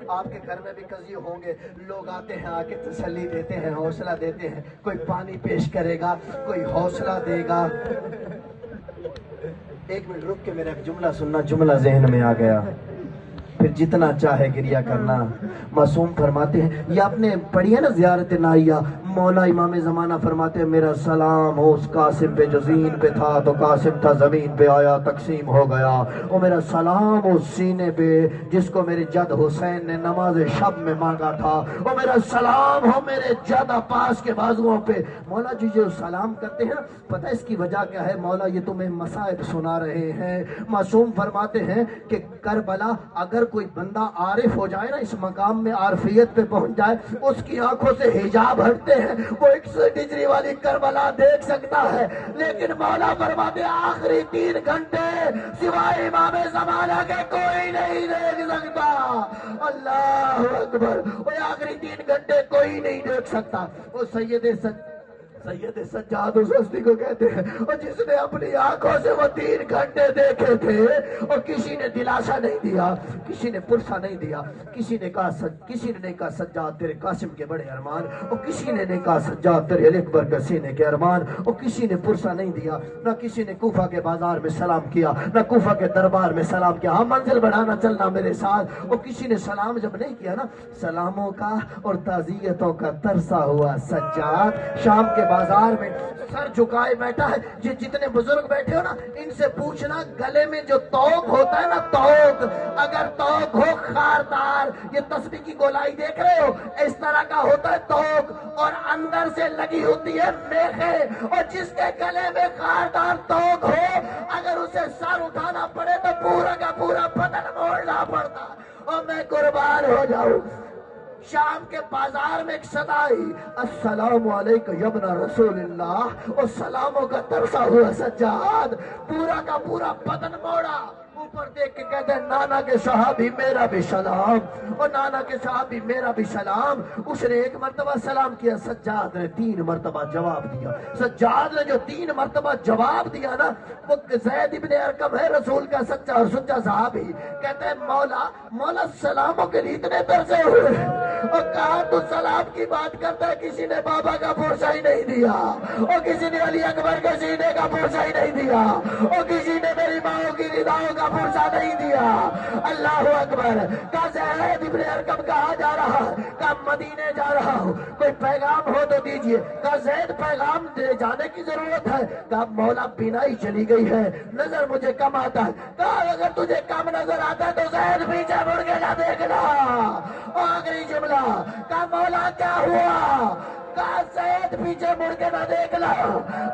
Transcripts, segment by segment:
آپ کے گھر میں بھی قضیے ہوں گے، لوگ آتے ہیں آ کے تسلی دیتے ہیں، حوصلہ دیتے ہیں، کوئی پانی پیش کرے گا، کوئی حوصلہ دے گا۔ ایک منٹ رک کے میرا ایک جملہ سننا، جملہ ذہن میں آ گیا، پھر جتنا چاہے گریا کرنا۔ معصوم فرماتے ہیں، یہ آپ نے پڑھی ہے نا زیارت نائیہ، مولا امام زمانہ فرماتے ہیں میرا سلام ہو اس قاسم پہ جو زین پہ تھا تو قاسم تھا زمین پہ آیا تقسیم ہو گیا، وہ میرا سلام ہو سینے پہ جس کو میرے جد حسین نے نماز شب میں مانگا تھا، وہ میرا سلام ہو میرے جد عباس کے بازوؤں پہ۔ مولا جی جو سلام کرتے ہیں پتہ اس کی وجہ کیا ہے؟ مولا یہ تمہیں مصائب سنا رہے ہیں۔ معصوم فرماتے ہیں کہ کربلا اگر کوئی بندہ عارف ہو جائے نا، اس مقام میں عارفیت پہ پہنچ جائے، اس کی آنکھوں سے حجاب ہٹتے ہیں، وہ 100 ڈگری والی کربلا دیکھ سکتا ہے، لیکن مولا فرماتے ہیں آخری 3 گھنٹے سوائے امام زمانہ کے کوئی نہیں دیکھ سکتا۔ اللہ اکبر، وہ آخری 3 گھنٹے کوئی نہیں دیکھ سکتا۔ وہ سید سجاد السستی کو کہتے ہیں، اور جس نے اپنی آنکھوں سے وہ 3 گھنٹے دیکھے تھے، اور کسی نے دلاسا نہیں دیا، کسی نے پرسہ نہیں دیا، کسی نے کہا سجاد تیرے قاسم کے بڑے ارمان، اور کسی نے نہیں کہا سجاد تیرے علی اکبر کے سینے کے ارمان، اور کسی نے پرسہ نہیں دیا، نہ کسی نے کوفہ کے بازار میں سلام کیا، نہ کوفہ کے دربار میں سلام کیا، ہاں منزل بڑھانا چلنا میرے ساتھ، اور کسی نے سلام جب نہیں کیا نا، سلاموں کا اور تعزیتوں کا ترسا ہوا سجاد شام کے بازار میں سر جھکائے بیٹھا ہے۔ جتنے بزرگ بیٹھے ہو نا، ان سے پوچھنا گلے میں جو توق ہوتا ہے نا، توق، اگر توق ہو خاردار، یہ تسبیح کی گولائی دیکھ رہے ہو، اس طرح کا ہوتا ہے توق، اور اندر سے لگی ہوتی ہے میخے، اور جس کے گلے میں خاردار توق ہو، اگر اسے سر اٹھانا پڑے تو پورا کا پورا بدن موڑنا پڑتا، اور میں قربان ہو جاؤں۔ شام کے بازار میں ایک صدا آئی، السلام علیکم ابن رسول اللہ، اور سلاموں کا ترسا ہوا سجاد پورا کا پورا بدن موڑا، اوپر دیکھ کے کہتے ہیں نانا کے صحابی میرا بھی سلام، اور نانا کے صحابی میرا بھی سلام۔ اس نے 1 مرتبہ سلام کیا، سجاد نے 3 مرتبہ جواب دیا۔ سجاد نے جو 3 مرتبہ جواب دیا نا، وہ زید ابن ارقم ہے رسول کا سچا اور سچا صحابی، کہتے ہیں مولا سلاموں کے لیے اتنے ترسے ہوئے، اور کہا تو سلام کی بات کرتا ہے، کسی نے بابا کا پرسہ ہی نہیں دیا، اور کسی نے علی اکبر کے سینے کا پرسہ ہی نہیں دیا، اور کسی نے میری ماں کی رداؤں کا پرسہ نہیں دیا۔ اللہ اکبر۔ کہا زید ابن ارقم کہاں جا رہا؟ کہا مدینے جا رہا ہوں، کوئی پیغام ہو تو دیجئے۔ کہا زید پیغام دے جانے کی ضرورت ہے؟ کہا مولا بینائی چلی گئی ہے، نظر مجھے کم آتا ہے۔ کہا اگر تجھے کم نظر آتا ہے تو زید پیچھے مڑ کے نہ دیکھنا۔ آخری جملہ، کہا مولا کیا ہوا؟ کہا زید پیچھے مڑ کے نہ دیکھنا،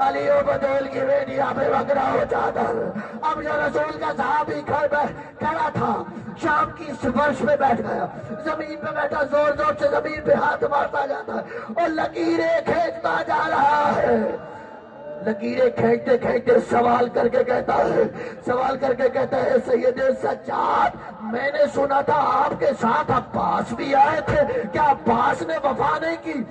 علی و بدول کی بیٹی ابی بکر ہو چادر۔ اب جو رسول کا صحابی کھڑا تھا، شام کی اس فرش پہ بیٹھ گیا، زمین پہ بیٹھا، زور زور سے زمین پہ ہاتھ مارتا جاتا ہے، اور لکیریں کھینچتا جا رہا ہے۔ لکیریں کھینچتے کھینچتے سوال کر کے کہتا ہے سید سجاد، میں نے سنا تھا آپ کے ساتھ عباس بھی آئے تھے، کیا عباس نے وفا نہیں کی؟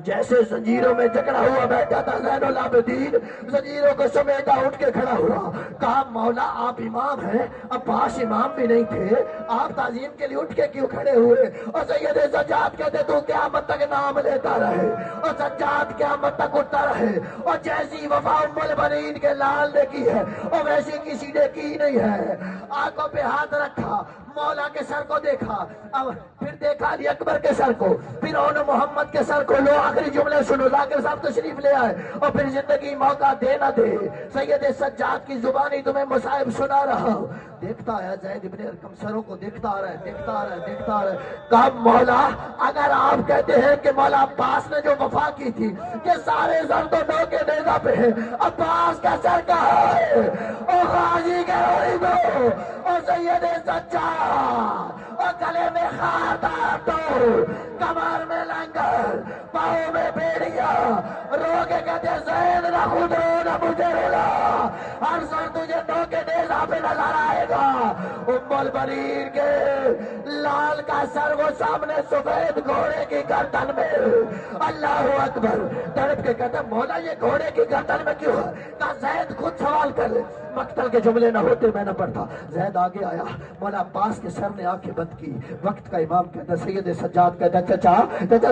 جیسے زنجیروں میں جکڑا ہوا بیٹھا تھا زین العابدین، زنجیروں کو سمیٹا اٹھ کے کھڑا ہوا، کہا مولا آپ امام ہیں، عباس امام بھی نہیں تھے، آپ تعظیم کے لیے اٹھ کے کیوں کھڑے ہوئے؟ اور سید سجاد کہتے تو قیامت تک نام لیتا رہے، اور سجاد قیامت تک اٹھتا رہے، اور جیسی وفا ام البنین کے لال نے کی ہے اور ویسی کسی نے کی نہیں ہے۔ آنکھوں پہ ہاتھ رکھا، مولا کے سر کو دیکھا، پھر دیکھا علی اکبر کے سر کو، پھر اون محمد کے سر کو۔ لو آخری جملے سنو، ذاکر صاحب تشریف لے آئے، اور پھر زندگی موقع دے نہ دے سید سجاد کی زبانی تمہیں مصائب سنا رہا ہوں۔ دیکھتا ہے زید ابن ارقم سروں کو دیکھتا رہے، کہا مولا اگر آپ کہتے ہیں کہ مولا عباس نے جو وفا کی تھی کہ سارے سر تو نو کے نیزہ پہ ہے، عباس کا سر کہاں ہے؟ اور غازی کے روئی دو، اور سید سجاد، اور گلے میں خاردار تو کمر میں لنگر، پاؤں میں بیڑیاں، رو کے کہتے زید نہ خود رو نہ مجھے رولا، ہر سر تجھے دو کے نیزہ پہ نظر آئے گا۔ ام البنین کے لال کا سر وہ سامنے سفید گھوڑے کی گردن میں، اللہ اکبر، تڑپ کے کہتے مولا یہ گھوڑے کی گردن میں کیوں ہے؟ کہا زید خود سوال کر لے، مقتل کے جملے نہ ہوتے میں نہ پڑھتا۔ زید آگے آیا، مولا عباس کے سر نے آنکھیں بند کی، وقت کا امام کہتا سید سجاد کہتا چچا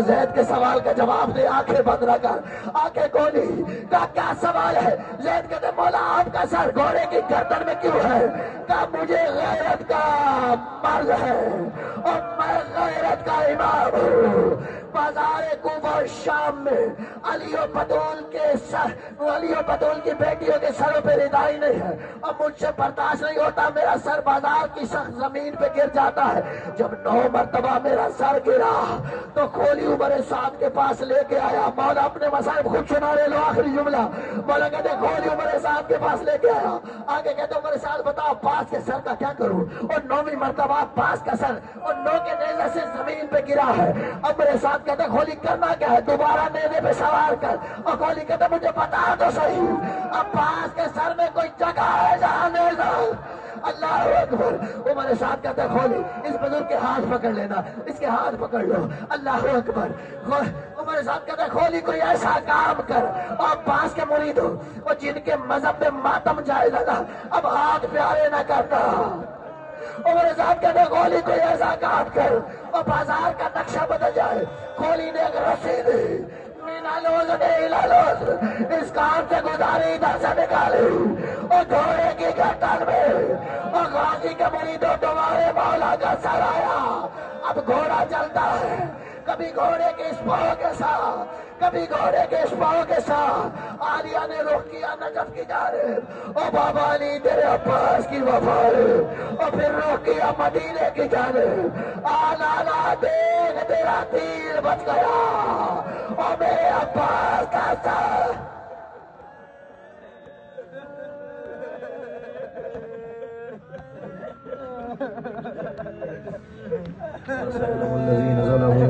زید کے سوال کا جواب دے، آنکھیں بند نہ کر، آنکھیں کھولی، کہا کیا سوال ہے؟ زید کہتے مولا آپ کا سر گھوڑے کی گردن میں کیوں ہے؟ کہا مجھے غیرت کا مرض ہے اور میں غیرت کا امام ہوں۔ بازار کوفہ شام میں علی و بطول کی بیٹیوں کے سروں پہ ردائی نہیں ہے اور مجھ سے برداشت نہیں ہوتا، میرا سر بازار کی سخت زمین پہ گر جاتا ہے۔ جب 9 مرتبہ میرا سر گرا تو کھولی عمر سعد کے پاس لے کے آیا، مولا اپنے مسائب خود سنا رہے لو، آخری جملہ مولا کہتے کھولی عمر سعد کے پاس لے کے آیا، آگے کہتے عمر سعد بتاؤ عباس کے سر کا کیا کروں؟ اور 9ویں مرتبہ عباس کا سر اور 9 کے نیزے سے زمین پہ گرا ہے۔ عمر سعد کہتے کھولی کرنا کیا ہے؟ دوبارہ نیزے پہ سوار کر، اور کھولی کہتے مجھے بتا تو صحیح عباس کے سر میں کوئی جگہ ہے جہاں نیزہ؟ اللہ اکبر، عمر سعد کہتے کھولی اس بزرگ کے ہاتھ پکڑ لینا، اس کے ہاتھ پکڑ لو، اللہ اکبر۔ عمر سعد کہتے کھولی کوئی ایسا کام کر، اور عباس کے مرید ہو اور جن کے مذہب پہ ماتم جائز ہے اب ہاتھ پیارے نہ کرنا۔ عمر صاحب کہتے کھولی کوئی ایسا کام کر اور بازار کا نقشہ بدل جائے۔ کھولی نے ایک رسی دی، لوز نہیں لالوز، اس کام سے گزاری ادھر سے نکالی اور گھوڑے کی گردن میں، اور غازی کے مریدوں تمہارے مولا کا سر آیا۔ اب گھوڑا چلتا ہے، کبھی گھوڑے کے اسپاؤں کے ساتھ، کبھی گھوڑے کے اسپاؤں کے ساتھ۔ عالیہ نے رخ کیا نجف کی جانب، اور بابا علی تیرے عباس کی وفا ہے، اور پھر رخ کیا مدینے کی جانب۔ آلا دیکھ تیرا تیر بچ گیا اور میرے عباس کا سر۔ الذين ظلموا